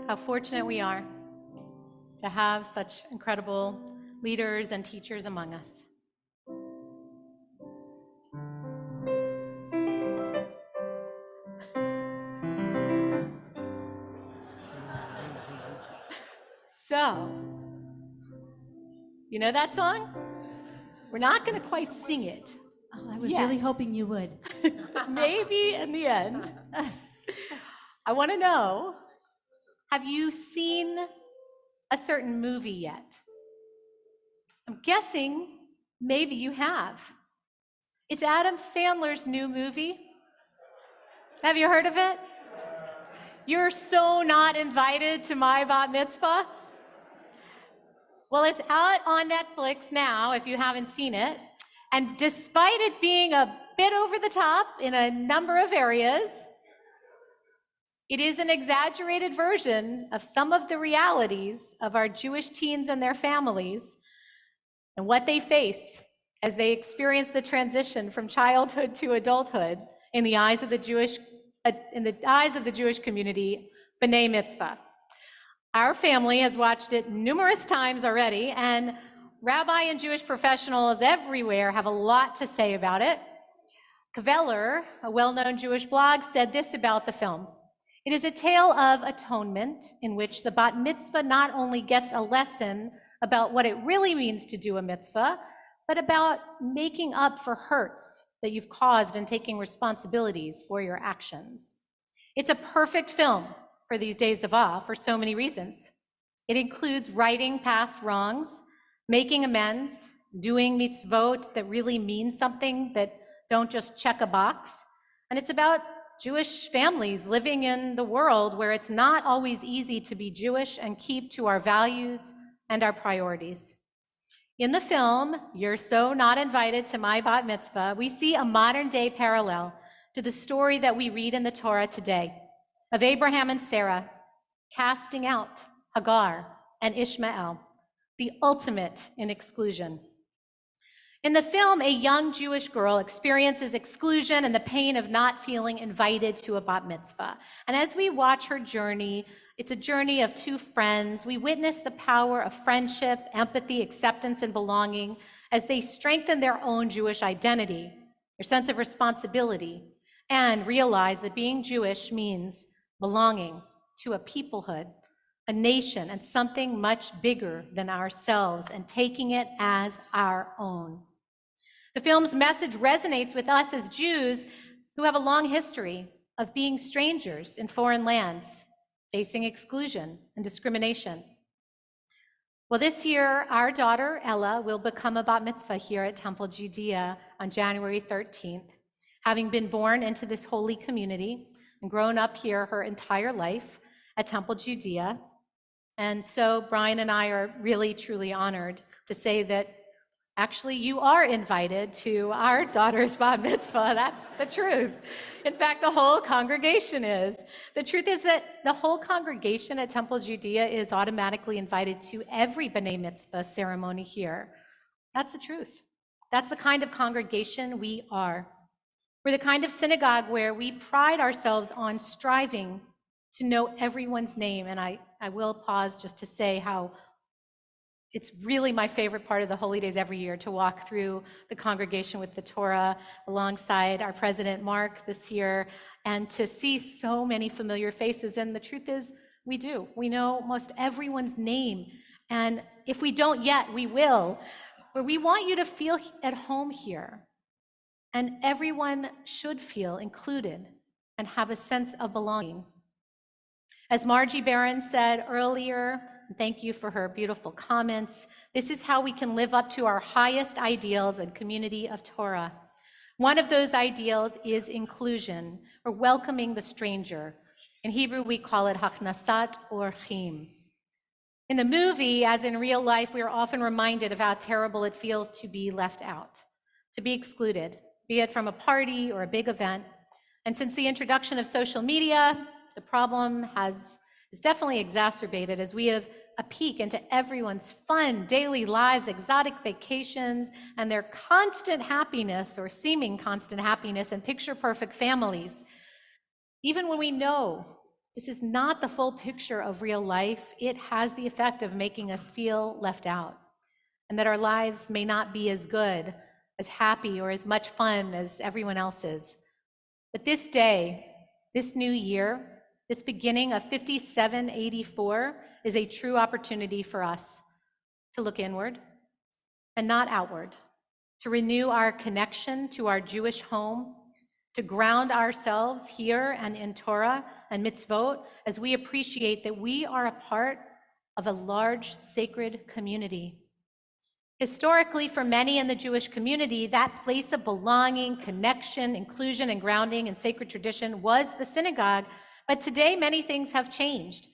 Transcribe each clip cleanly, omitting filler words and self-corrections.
how fortunate we are to have such incredible leaders and teachers among us. So, you know that song? We're not going to quite sing it. Oh, I was really hoping you would. But maybe in the end. I want to know, have you seen a certain movie yet? I'm guessing maybe you have. It's Adam Sandler's new movie. Have you heard of it? You're so not invited to my bat mitzvah. Well, it's out on Netflix now, if you haven't seen it. And despite it being a bit over the top in a number of areas, it is an exaggerated version of some of the realities of our Jewish teens and their families and what they face as they experience the transition from childhood to adulthood in the eyes of the Jewish community, B'nai Mitzvah. Our family has watched it numerous times already, and Rabbi and Jewish professionals everywhere have a lot to say about it. Kveler, a well-known Jewish blog, said this about the film. It is a tale of atonement in which the bat mitzvah not only gets a lesson about what it really means to do a mitzvah, but about making up for hurts that you've caused and taking responsibilities for your actions. It's a perfect film for these days of awe for so many reasons. It includes righting past wrongs, making amends, doing mitzvot that really mean something, that don't just check a box. And it's about Jewish families living in the world where it's not always easy to be Jewish and keep to our values and our priorities. In the film, You're So Not Invited to My Bat Mitzvah, we see a modern day parallel to the story that we read in the Torah today of Abraham and Sarah casting out Hagar and Ishmael, the ultimate in exclusion. In the film, a young Jewish girl experiences exclusion and the pain of not feeling invited to a bat mitzvah. And as we watch her journey, it's a journey of two friends. We witness the power of friendship, empathy, acceptance, and belonging as they strengthen their own Jewish identity, their sense of responsibility, and realize that being Jewish means belonging to a peoplehood, a nation, and something much bigger than ourselves, and taking it as our own. The film's message resonates with us as Jews who have a long history of being strangers in foreign lands, facing exclusion and discrimination. Well, this year, our daughter, Ella, will become a bat mitzvah here at Temple Judea on January 13th, having been born into this holy community and grown up here her entire life at Temple Judea. And so Brian and I are really, truly honored to say that actually you are invited to our daughter's bat mitzvah. That's the truth. In fact, the whole congregation is. The truth is that the whole congregation at Temple Judea is automatically invited to every B'nai Mitzvah ceremony here. That's the truth. That's the kind of congregation we are. We're the kind of synagogue where we pride ourselves on striving to know everyone's name. And I will pause just to say how it's really my favorite part of the Holy Days every year to walk through the congregation with the Torah alongside our president, Mark, this year, and to see so many familiar faces. And the truth is, we do. We know most everyone's name. And if we don't yet, we will. But we want you to feel at home here. And everyone should feel included and have a sense of belonging. As Margie Barron said earlier, thank you for her beautiful comments, this is how we can live up to our highest ideals and community of Torah. One of those ideals is inclusion, or welcoming the stranger. In Hebrew, we call it hachnasat orchim. In the movie, as in real life, we are often reminded of how terrible it feels to be left out, to be excluded, be it from a party or a big event. And since the introduction of social media, the problem is definitely exacerbated as we have a peek into everyone's fun daily lives, exotic vacations, and their constant happiness or seeming constant happiness and picture-perfect families. Even when we know this is not the full picture of real life. It has the effect of making us feel left out, and that our lives may not be as good, as happy, or as much fun as everyone else's. But this day, this new year, this beginning of 5784 is a true opportunity for us to look inward and not outward, to renew our connection to our Jewish home, to ground ourselves here and in Torah and mitzvot as we appreciate that we are a part of a large sacred community. Historically, for many in the Jewish community, that place of belonging, connection, inclusion, and grounding in sacred tradition was the synagogue. But today, many things have changed.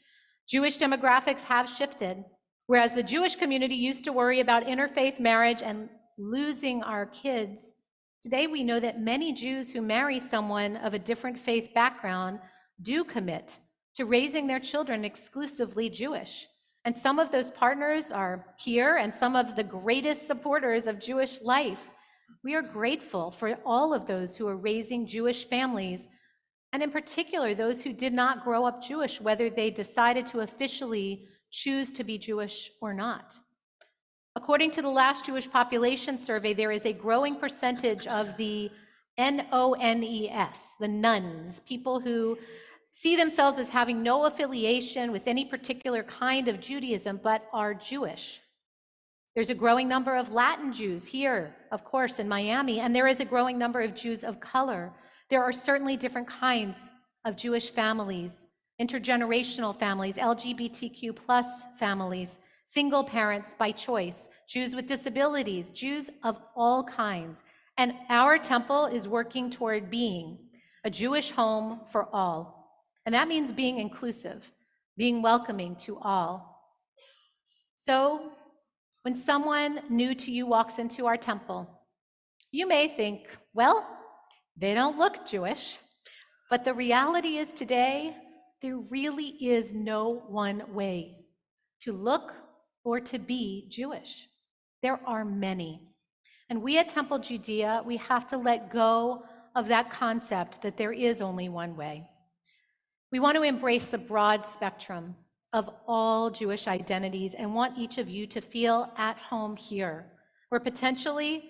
Jewish demographics have shifted. Whereas the Jewish community used to worry about interfaith marriage and losing our kids, today we know that many Jews who marry someone of a different faith background do commit to raising their children exclusively Jewish. And some of those partners are here and some of the greatest supporters of Jewish life. We are grateful for all of those who are raising Jewish families, and in particular, those who did not grow up Jewish, whether they decided to officially choose to be Jewish or not. According to the last Jewish population survey, there is a growing percentage of the NONES, the nuns, people who see themselves as having no affiliation with any particular kind of Judaism, but are Jewish. There's a growing number of Latin Jews here, of course, in Miami, and there is a growing number of Jews of color. There are certainly different kinds of Jewish families, intergenerational families, LGBTQ plus families, single parents by choice, Jews with disabilities, Jews of all kinds. And our temple is working toward being a Jewish home for all. And that means being inclusive, being welcoming to all. So when someone new to you walks into our temple, you may think, well, they don't look Jewish. But the reality is today, there really is no one way to look or to be Jewish. There are many. And we at Temple Judea, we have to let go of that concept that there is only one way. We want to embrace the broad spectrum of all Jewish identities and want each of you to feel at home here, where potentially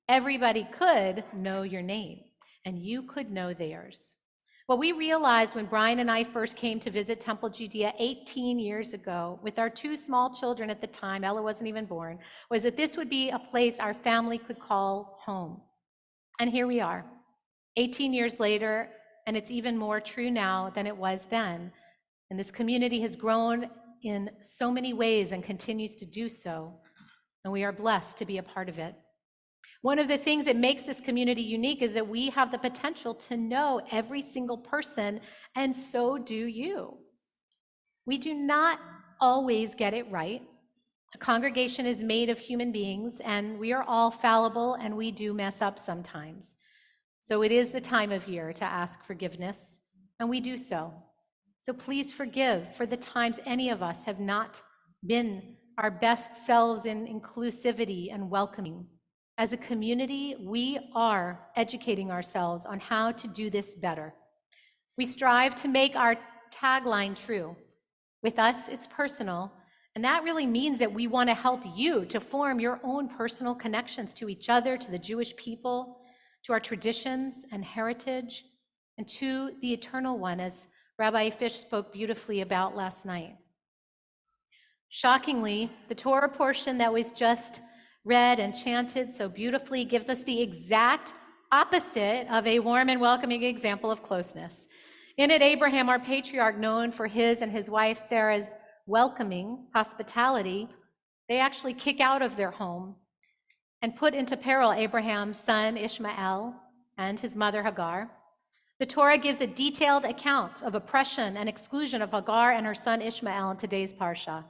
everybody could know your name and you could know theirs. What we realized when Brian and I first came to visit Temple Judea 18 years ago with our two small children at the time, Ella wasn't even born, was that this would be a place our family could call home. And here we are, 18 years later, and it's even more true now than it was then. And this community has grown in so many ways and continues to do so. And we are blessed to be a part of it. One of the things that makes this community unique is that we have the potential to know every single person, and so do you. We do not always get it right. A congregation is made of human beings, and we are all fallible, and we do mess up sometimes. So it is the time of year to ask forgiveness, and we do so. So please forgive for the times any of us have not been our best selves in inclusivity and welcoming. As a community, we are educating ourselves on how to do this better. We strive to make our tagline true. With us, it's personal, and that really means that we want to help you to form your own personal connections to each other, to the Jewish people, to our traditions and heritage, and to the eternal one, as Rabbi Fish spoke beautifully about last night. Shockingly, the Torah portion that was just read and chanted so beautifully gives us the exact opposite of a warm and welcoming example of closeness. In it, Abraham, our patriarch, known for his and his wife Sarah's welcoming hospitality, they actually kick out of their home and put into peril Abraham's son Ishmael and his mother Hagar. The Torah gives a detailed account of oppression and exclusion of Hagar and her son Ishmael in today's parsha.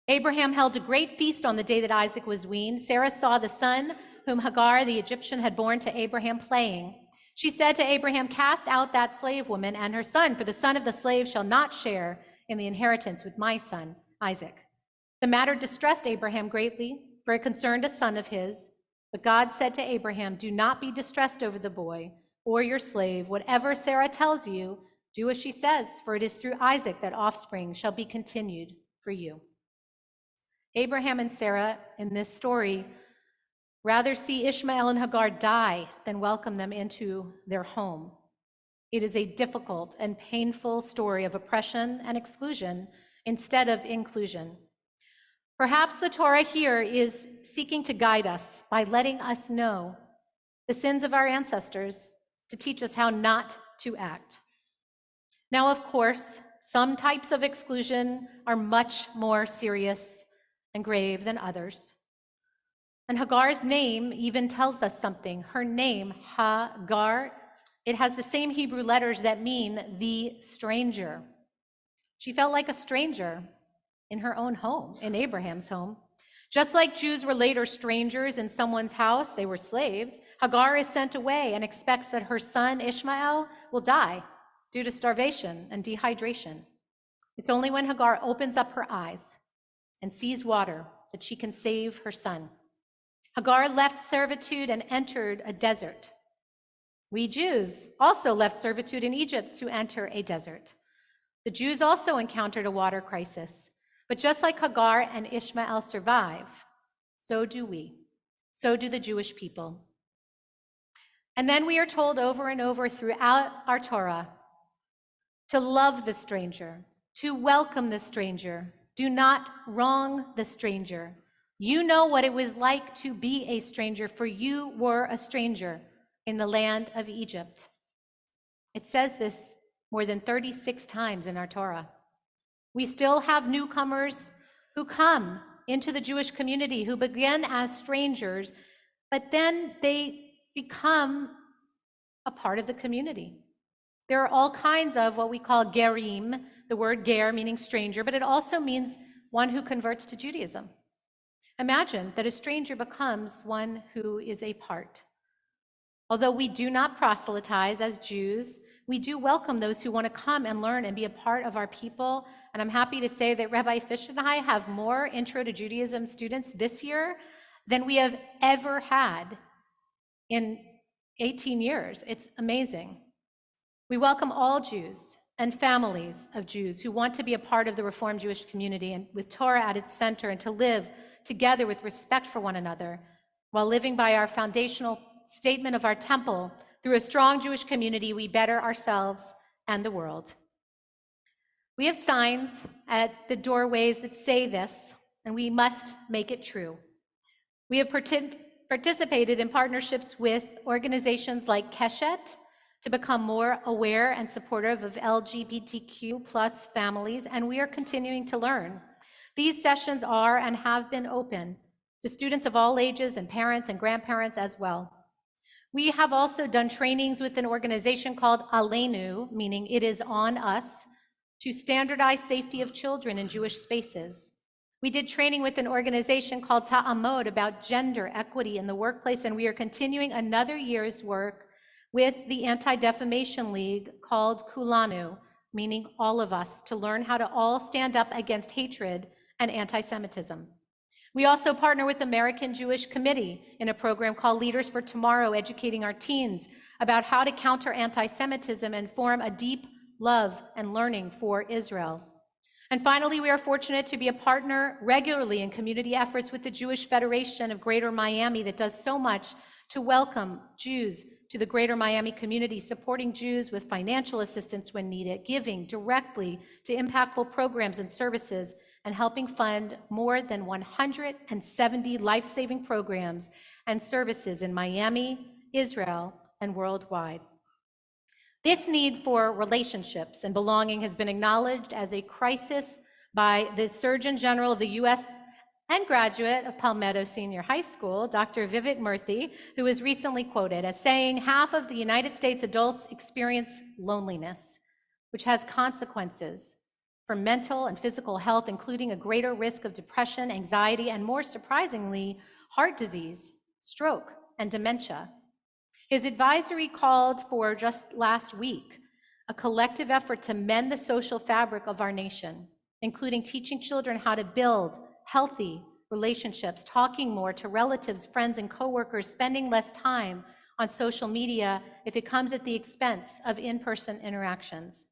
Abraham held a great feast on the day that Isaac was weaned. Sarah saw the son whom Hagar the Egyptian had borne to Abraham playing. She said to Abraham, "Cast out that slave woman and her son, for the son of the slave shall not share in the inheritance with my son Isaac." The matter distressed Abraham greatly, for it concerned a son of his. But God said to Abraham, "Do not be distressed over the boy or your slave. Whatever Sarah tells you, Do as she says, for it is through Isaac that offspring shall be continued for you. Abraham and Sarah in this story rather see Ishmael and Hagar die than welcome them into their home. It is a difficult and painful story of oppression and exclusion instead of inclusion. Perhaps the Torah here is seeking to guide us by letting us know the sins of our ancestors to teach us how not to act. Now, of course, some types of exclusion are much more serious and grave than others. And Hagar's name even tells us something. Her name, Hagar, it has the same Hebrew letters that mean the stranger. She felt like a stranger in her own home, in Abraham's home. Just like Jews were later strangers in someone's house, they were slaves, Hagar is sent away and expects that her son Ishmael will die due to starvation and dehydration. It's only when Hagar opens up her eyes and sees water that she can save her son. Hagar left servitude and entered a desert. We Jews also left servitude in Egypt to enter a desert. The Jews also encountered a water crisis. But just like Hagar and Ishmael survive, so do we. So do the Jewish people. And then we are told over and over throughout our Torah to love the stranger, to welcome the stranger. Do not wrong the stranger. You know what it was like to be a stranger, for you were a stranger in the land of Egypt. It says this more than 36 times in our Torah. We still have newcomers who come into the Jewish community who begin as strangers, but then they become a part of the community. There are all kinds of what we call gerim, the word ger meaning stranger, but it also means one who converts to Judaism. Imagine that a stranger becomes one who is a part. Although we do not proselytize as Jews, we do welcome those who want to come and learn and be a part of our people. And I'm happy to say that Rabbi Fisher and I have more Intro to Judaism students this year than we have ever had in 18 years. It's amazing. We welcome all Jews and families of Jews who want to be a part of the Reformed Jewish community and with Torah at its center, and to live together with respect for one another while living by our foundational statement of our temple. Through a strong Jewish community, we better ourselves and the world. We have signs at the doorways that say this, and we must make it true. We have participated in partnerships with organizations like Keshet to become more aware and supportive of LGBTQ plus families, and we are continuing to learn. These sessions are and have been open to students of all ages and parents and grandparents as well. We have also done trainings with an organization called Aleinu, meaning it is on us, to standardize safety of children in Jewish spaces. We did training with an organization called Ta'amod about gender equity in the workplace, and we are continuing another year's work with the Anti-Defamation League called Kulanu, meaning all of us, to learn how to all stand up against hatred and anti-Semitism. We also partner with the American Jewish Committee in a program called Leaders for Tomorrow, educating our teens about how to counter anti-Semitism and form a deep love and learning for Israel. And finally, we are fortunate to be a partner regularly in community efforts with the Jewish Federation of Greater Miami that does so much to welcome Jews to the Greater Miami community, supporting Jews with financial assistance when needed, giving directly to impactful programs and services, and helping fund more than 170 life-saving programs and services in Miami, Israel, and worldwide. This need for relationships and belonging has been acknowledged as a crisis by the Surgeon General of the U.S. and graduate of Palmetto Senior High School, Dr. Vivek Murthy, who was recently quoted as saying, half of the United States adults experience loneliness, which has consequences for mental and physical health, including a greater risk of depression, anxiety, and more surprisingly, heart disease, stroke, and dementia. His advisory called for, just last week, a collective effort to mend the social fabric of our nation, including teaching children how to build healthy relationships, talking more to relatives, friends, and coworkers, spending less time on social media if it comes at the expense of in-person interactions.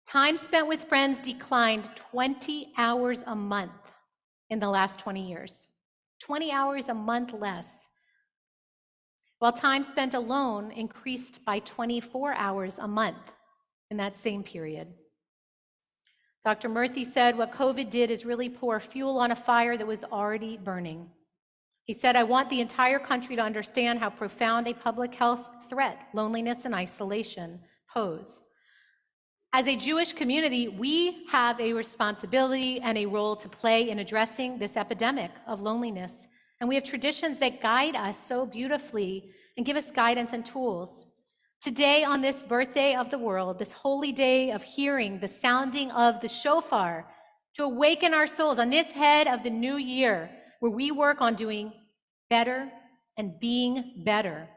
Time spent with friends declined 20 hours a month in the last 20 years. 20 hours a month less. While time spent alone increased by 24 hours a month in that same period. Dr. Murthy said what COVID did is really pour fuel on a fire that was already burning. He said, I want the entire country to understand how profound a public health threat loneliness and isolation pose. As a Jewish community, we have a responsibility and a role to play in addressing this epidemic of loneliness. And we have traditions that guide us so beautifully and give us guidance and tools. Today, on this birthday of the world, this holy day of hearing the sounding of the shofar, to awaken our souls on this head of the new year, where we work on doing better and being better.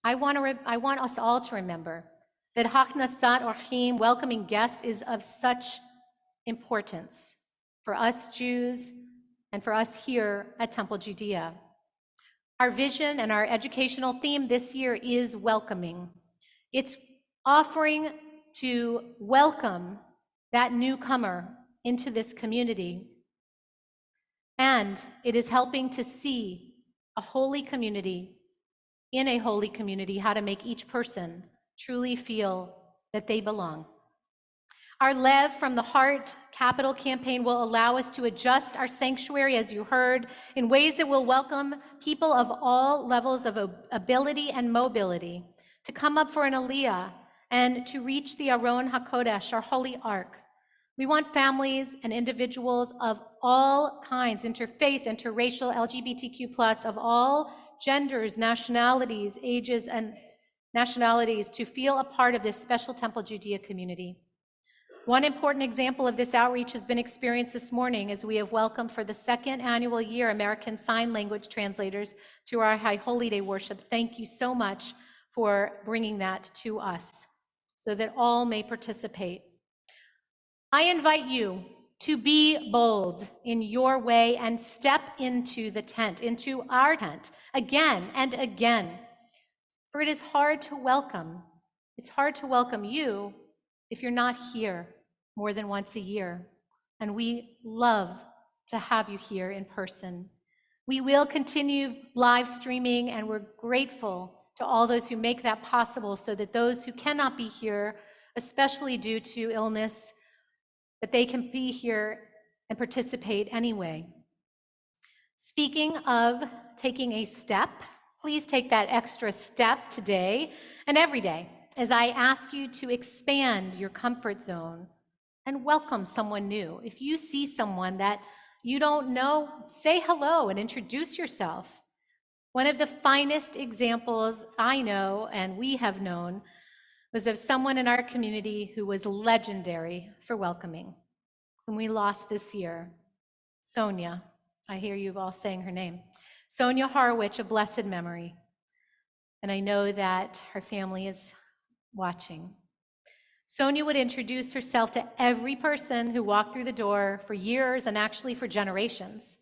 I want us all to remember that Hachnasat Orchim, welcoming guests, is of such importance for us Jews and for us here at Temple Judea. Our vision and our educational theme this year is welcoming. It's offering to welcome that newcomer into this community. And it is helping to see a holy community, in a holy community, how to make each person truly feel that they belong. Our Lev from the Heart capital campaign will allow us to adjust our sanctuary, as you heard, in ways that will welcome people of all levels of ability and mobility to come up for an aliyah and to reach the Aron HaKodesh, our holy ark. We want families and individuals of all kinds, interfaith, interracial, LGBTQ+, of all genders, nationalities, ages, and nationalities to feel a part of this special Temple Judea community. One important example of this outreach has been experienced this morning as we have welcomed for the second annual year American Sign Language translators to our High Holy Day worship. Thank you so much for bringing that to us so that all may participate. I invite you to be bold in your way and step into the tent, into our tent, again and again. For it is hard to welcome. It's hard to welcome you if you're not here more than once a year. And we love to have you here in person. We will continue live streaming, and we're grateful to all those who make that possible so that those who cannot be here, especially due to illness, that they can be here and participate anyway. Speaking of taking a step, please take that extra step today and every day as I ask you to expand your comfort zone and welcome someone new. If you see someone that you don't know, say hello and introduce yourself. One of the finest examples I know and we have known was of someone in our community who was legendary for welcoming, whom we lost this year, Sonia. I hear you all saying her name. Sonia Horowitz, of blessed memory. And I know that her family is watching. Sonia would introduce herself to every person who walked through the door for years and actually for generations.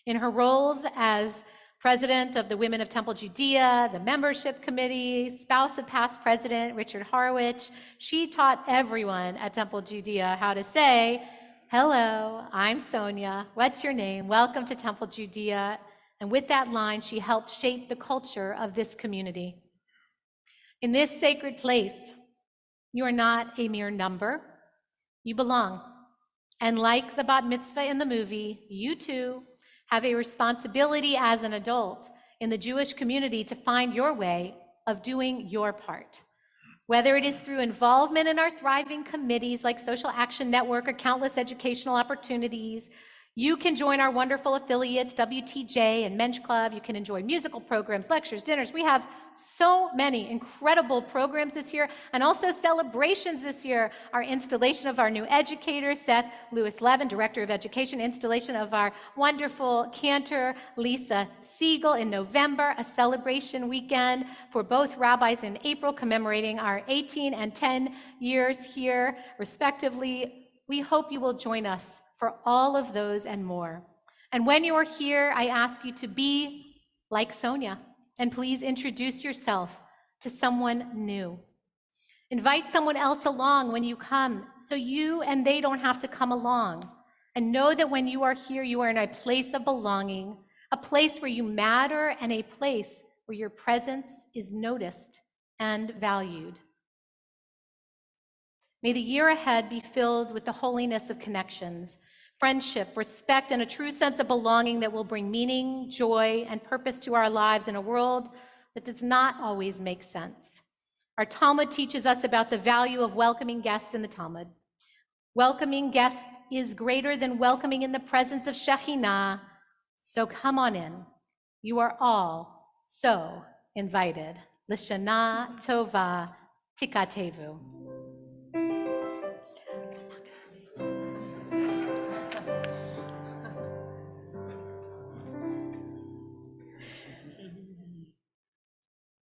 In her roles as president of the Women of Temple Judea, the membership committee, spouse of past president Richard Horowitz, she taught everyone at Temple Judea how to say, hello, I'm Sonia. What's your name? Welcome to Temple Judea. And with that line, she helped shape the culture of this community. In this sacred place, you are not a mere number. You belong. And like the bat mitzvah in the movie, you too have a responsibility as an adult in the Jewish community to find your way of doing your part. Whether it is through involvement in our thriving committees like Social Action Network or countless educational opportunities, you can join our wonderful affiliates, WTJ and Mensch Club. You can enjoy musical programs, lectures, dinners. We have so many incredible programs this year and also celebrations this year. Our installation of our new educator, Seth Lewis-Levin, Director of Education, installation of our wonderful cantor, Lisa Siegal, in November, a celebration weekend for both rabbis in April, commemorating our 18 and 10 years here, respectively. We hope you will join us for all of those and more. And when you are here, I ask you to be like Sonia, and please introduce yourself to someone new. Invite someone else along when you come so you and they don't have to come along. And know that when you are here, you are in a place of belonging, a place where you matter, and a place where your presence is noticed and valued. May the year ahead be filled with the holiness of connections, friendship, respect, and a true sense of belonging that will bring meaning, joy, and purpose to our lives in a world that does not always make sense. Our Talmud teaches us about the value of welcoming guests in the Talmud. Welcoming guests is greater than welcoming in the presence of Shekhinah, so come on in. You are all so invited. L'shana tova tikatevu.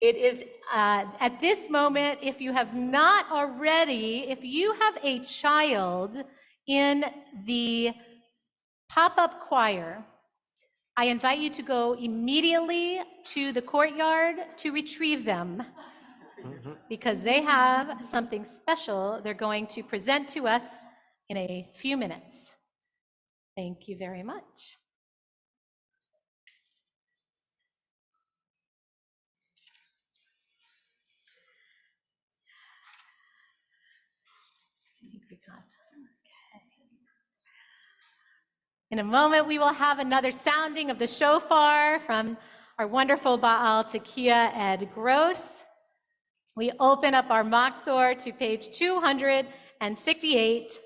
It is at this moment, if you have not already, if you have a child in the pop-up choir, I invite you to go immediately to the courtyard to retrieve them because they have something special they're going to present to us in a few minutes. Thank you very much. In a moment, we will have another sounding of the shofar from our wonderful Baal Tekiah Ed Gross. We open up our Machzor to page 268.